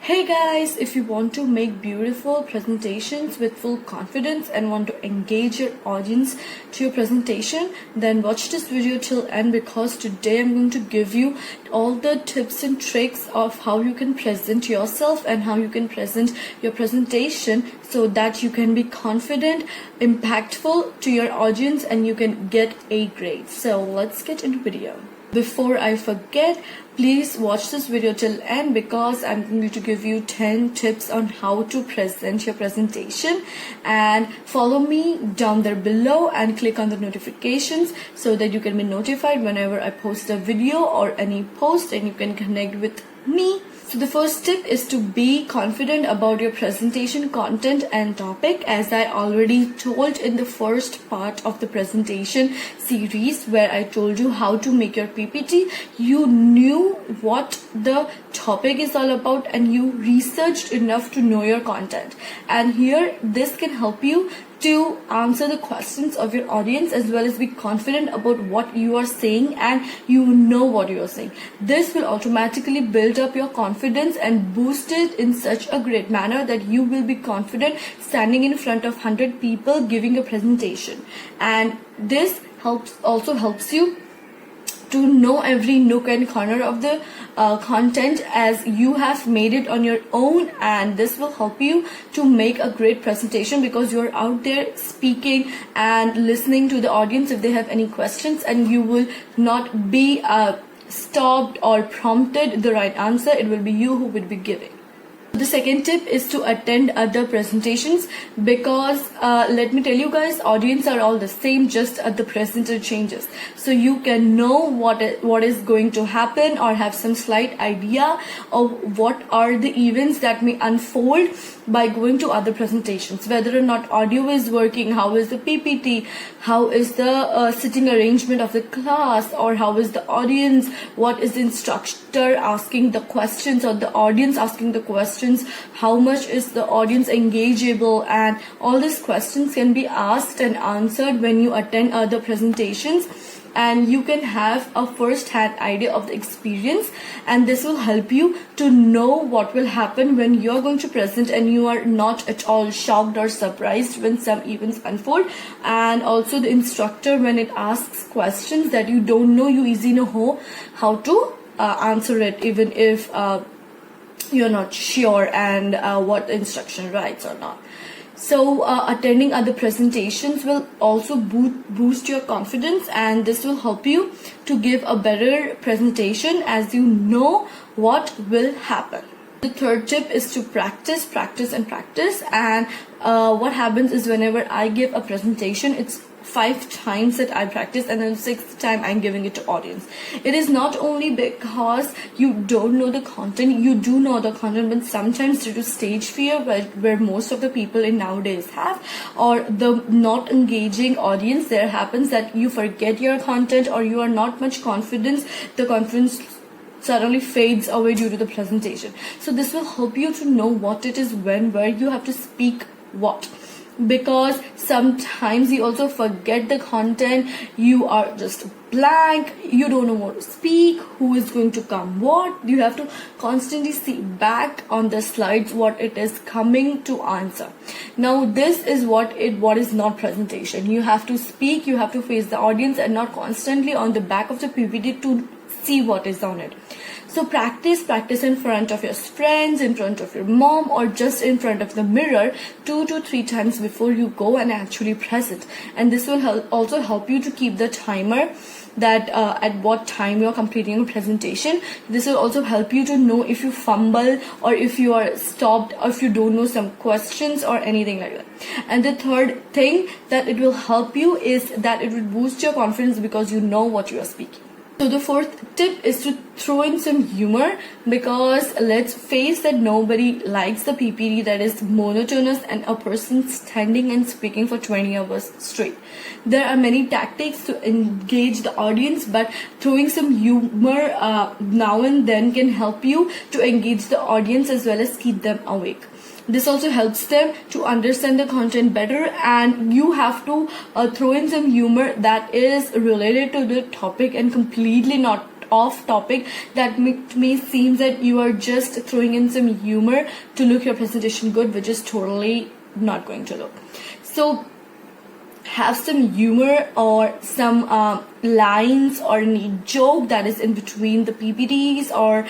Hey guys, if you want to make beautiful presentations with full confidence and want to engage your audience to your presentation, then watch this video till end, because today I'm going to give you all the tips and tricks of how you can present yourself and how you can present your presentation so that you can be confident, impactful to your audience, and you can get a grade. So let's get into video. Before I forget, please watch this video till end, because I'm going to give you 10 tips on how to present your presentation, and follow me down there below and click on the notifications so that you can be notified whenever I post a video or any post, and you can connect with me. So the first tip is to be confident about your presentation content and topic. As I already told in the first part of the presentation series, where I told you how to make your PPT, you knew what the topic is all about and you researched enough to know your content. And here this can help you to answer the questions of your audience, as well as be confident about what you are saying and you know what you are saying. This will automatically build up your confidence and boost it in such a great manner that you will be confident standing in front of 100 people giving a presentation. And this also helps you to know every nook and corner of the content, as you have made it on your own, and this will help you to make a great presentation because you're out there speaking and listening to the audience if they have any questions, and you will not be stopped or prompted the right answer. It will be you who will be giving. The second tip is to attend other presentations, because let me tell you guys, audience are all the same, just the presenter changes. So you can know what is going to happen, or have some slight idea of what are the events that may unfold by going to other presentations, whether or not audio is working, how is the PPT, how is the sitting arrangement of the class, or how is the audience, what is the instructor asking the questions or the audience asking the questions, how much is the audience engageable, and all these questions can be asked and answered when you attend other presentations, and you can have a first-hand idea of the experience, and this will help you to know what will happen when you're going to present and you are not at all shocked or surprised when some events unfold. And also the instructor, when it asks questions that you don't know, you easily know how to answer it, even if you're not sure and what the instruction writes or not. So attending other presentations will also boost your confidence, and this will help you to give a better presentation as you know what will happen. The third tip is to practice. And what happens is, whenever I give a presentation, it's 5 times that I practice, and then the 6th time I'm giving it to audience. It is not only because you don't know the content, you do know the content, but sometimes due to stage fear, where most of the people in nowadays have, or the not engaging audience, there happens that you forget your content, or you are not much confidence. The confidence suddenly fades away due to the presentation. So this will help you to know what it is, when, where you have to speak what. Because sometimes you also forget the content, you are just blank, you don't know what to speak, who is going to come what. You have to constantly see back on the slides what it is coming to answer. Now this is what is not presentation. You have to speak, you have to face the audience, and not constantly on the back of the PPT to see what is on it. So practice in front of your friends, in front of your mom, or just in front of the mirror 2 to 3 times before you go and actually present. And this will also help you to keep the timer, that at what time you are completing a presentation. This will also help you to know if you fumble, or if you are stopped, or if you don't know some questions or anything like that. And the third thing that it will help you is that it will boost your confidence, because you know what you are speaking. So the fourth tip is to throw in some humor, because let's face that nobody likes the PPT that is monotonous and a person standing and speaking for 20 hours straight. There are many tactics to engage the audience, but throwing some humor now and then can help you to engage the audience as well as keep them awake. This also helps them to understand the content better, and you have to throw in some humor that is related to the topic and completely not off topic, that may seem that you are just throwing in some humor to look your presentation good, which is totally not going to look. So have some humor or some lines or any joke that is in between the PPTs or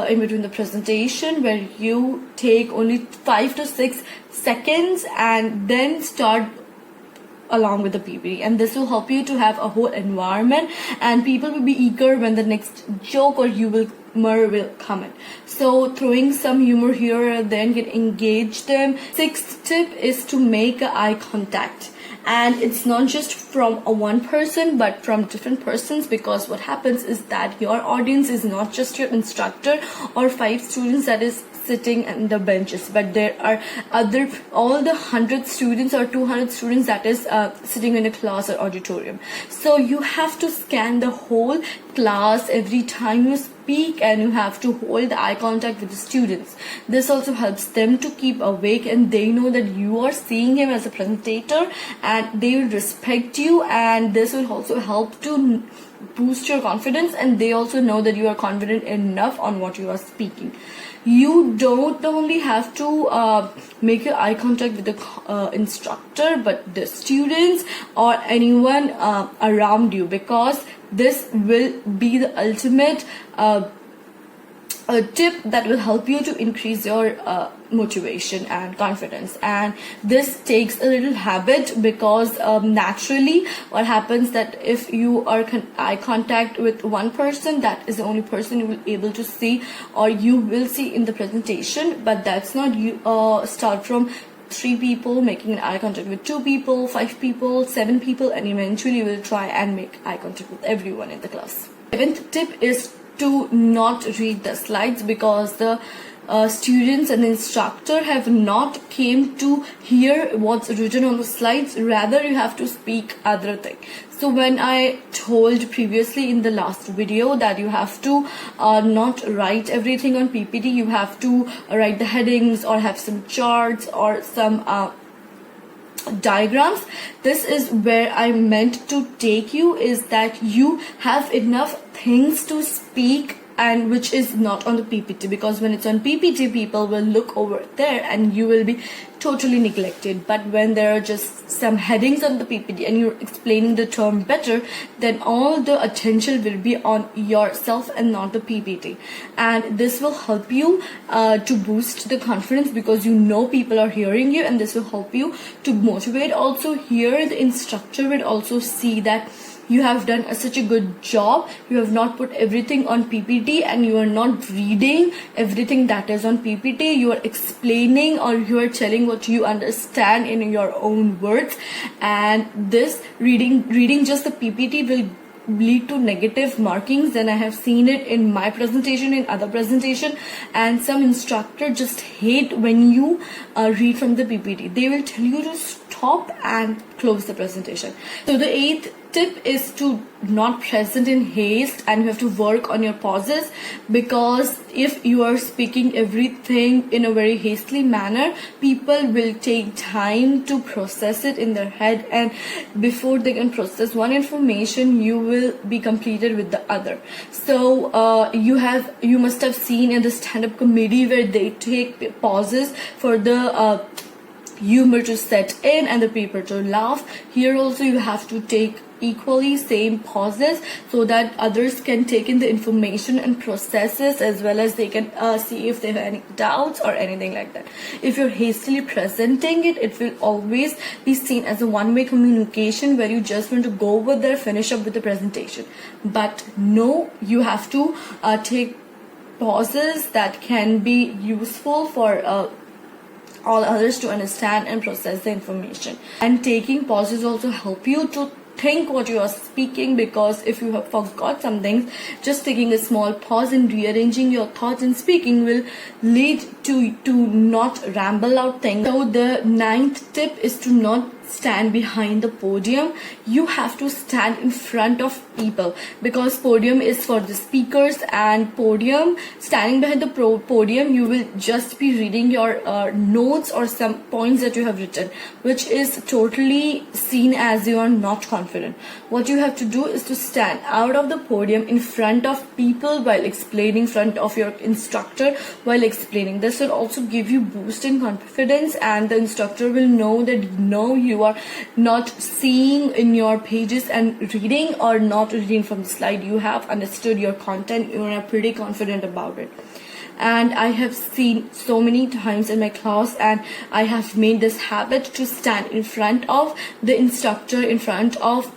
in between the presentation, where you take only 5 to 6 seconds and then start along with the PPT, and this will help you to have a whole environment, and people will be eager when the next joke or humor will come in. So throwing some humor here and then can engage them. Sixth tip is to make eye contact, and it's not just from a one person but from different persons, because what happens is that your audience is not just your instructor or 5 students that is sitting in the benches, but there are all the 100 students or 200 students that is sitting in a class or auditorium. So you have to scan the whole class every time you speak, and you have to hold the eye contact with the students. This also helps them to keep awake, and they know that you are seeing him as a presentator, and they will respect you, and this will also help to boost your confidence, and they also know that you are confident enough on what you are speaking. You don't only have to make your eye contact with the instructor, but the students or anyone around you, because this will be the ultimate a tip that will help you to increase your motivation and confidence. And this takes a little habit, because naturally what happens that if you are eye contact with one person, that is the only person you will be able to see or you will see in the presentation. But that's not you start from 3 people making an eye contact with 2 people, 5 people, 7 people, and eventually you will try and make eye contact with everyone in the class. 7th tip is to not read the slides, because the students and the instructor have not came to hear what's written on the slides. Rather, you have to speak other thing. So when I told previously in the last video that you have to not write everything on PPT, you have to write the headings or have some charts or some diagrams. This is where I meant to take you, is that you have enough things to speak, and which is not on the PPT, because when it's on PPT, people will look over there and you will be totally neglected. But when there are just some headings on the PPT and you're explaining the term better, then all the attention will be on yourself and not the PPT, and this will help you to boost the confidence, because you know people are hearing you, and this will help you to motivate. Also here the instructor will also see that you have done such a good job. You have not put everything on PPT, and you are not reading everything that is on PPT. You are explaining, or you are telling what you understand in your own words, and this reading just the PPT will lead to negative markings. And I have seen it in my presentation, in other presentation, and some instructor just hate when you read from the PPT. They will tell you to stop and close the presentation. So the 8th tip is to not present in haste, and you have to work on your pauses, because if you are speaking everything in a very hastily manner, people will take time to process it in their head, and before they can process one information, you will be completed with the other. So you must have seen in the stand-up comedy where they take pauses for the humor to set in and the people to laugh. Here also you have to take equally same pauses, so that others can take in the information and processes, as well as they can see if they have any doubts or anything like that. If you're hastily presenting it, it will always be seen as a one-way communication, where you just want to go over there, finish up with the presentation. But no, you have to take pauses that can be useful for all others to understand and process the information. And taking pauses also help you to think what you are speaking, because if you have forgot something, just taking a small pause and rearranging your thoughts and speaking will lead to not ramble out things. So the 9th tip is to not stand behind the podium. You have to stand in front of people, because podium is for the speakers, and standing behind the podium, you will just be reading your notes or some points that you have written, which is totally seen as you are not confident. What you have to do is to stand out of the podium in front of people while explaining, in front of your instructor while explaining. This will also give you boost in confidence, and the instructor will know that you are not seeing in your pages and reading, or not reading from the slide. You have understood your content, you are pretty confident about it. And I have seen so many times in my class, and I have made this habit to stand in front of the instructor, in front of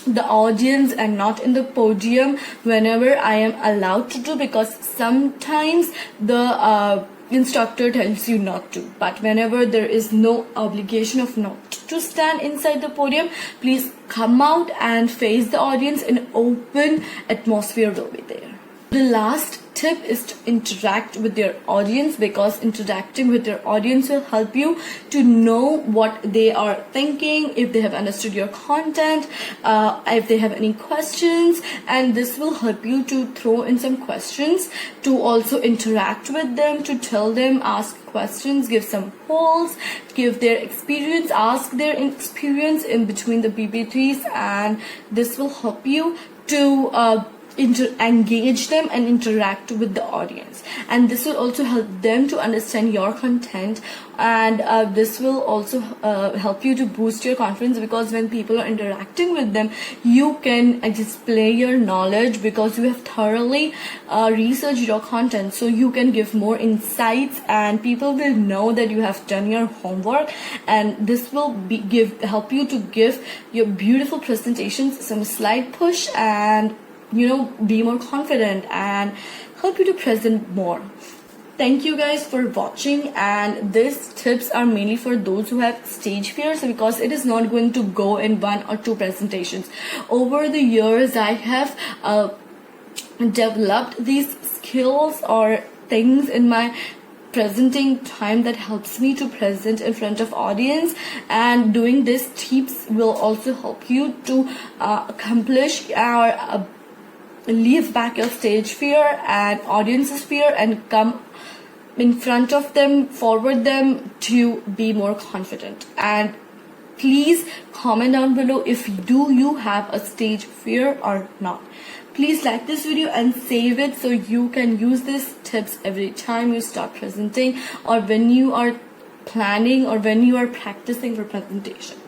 the audience, and not in the podium whenever I am allowed to do, because sometimes the instructor tells you not to. But whenever there is no obligation of not to stand inside the podium, please come out and face the audience. An open atmosphere will be there. The last tip is to interact with your audience, because interacting with your audience will help you to know what they are thinking, if they have understood your content, if they have any questions, and this will help you to throw in some questions, to also interact with them, to tell them, ask questions, give some polls, give their experience, ask their experience in between the PPTs, and this will help you to engage them and interact with the audience. And this will also help them to understand your content, and this will also help you to boost your confidence, because when people are interacting with them, you can display your knowledge, because you have thoroughly researched your content. So you can give more insights, and people will know that you have done your homework, and this will help you to give your beautiful presentations some slight push, and be more confident, and help you to present more. Thank you guys for watching, and these tips are mainly for those who have stage fears, because it is not going to go in 1 or 2 presentations. Over the years, I have developed these skills or things in my presenting time that helps me to present in front of audience, and doing these tips will also help you to accomplish our leave back your stage fear and audience's fear, and come in front of them, forward them to be more confident. And please comment down below if you have a stage fear or not. Please like this video and save it, so you can use these tips every time you start presenting, or when you are planning, or when you are practicing for presentation.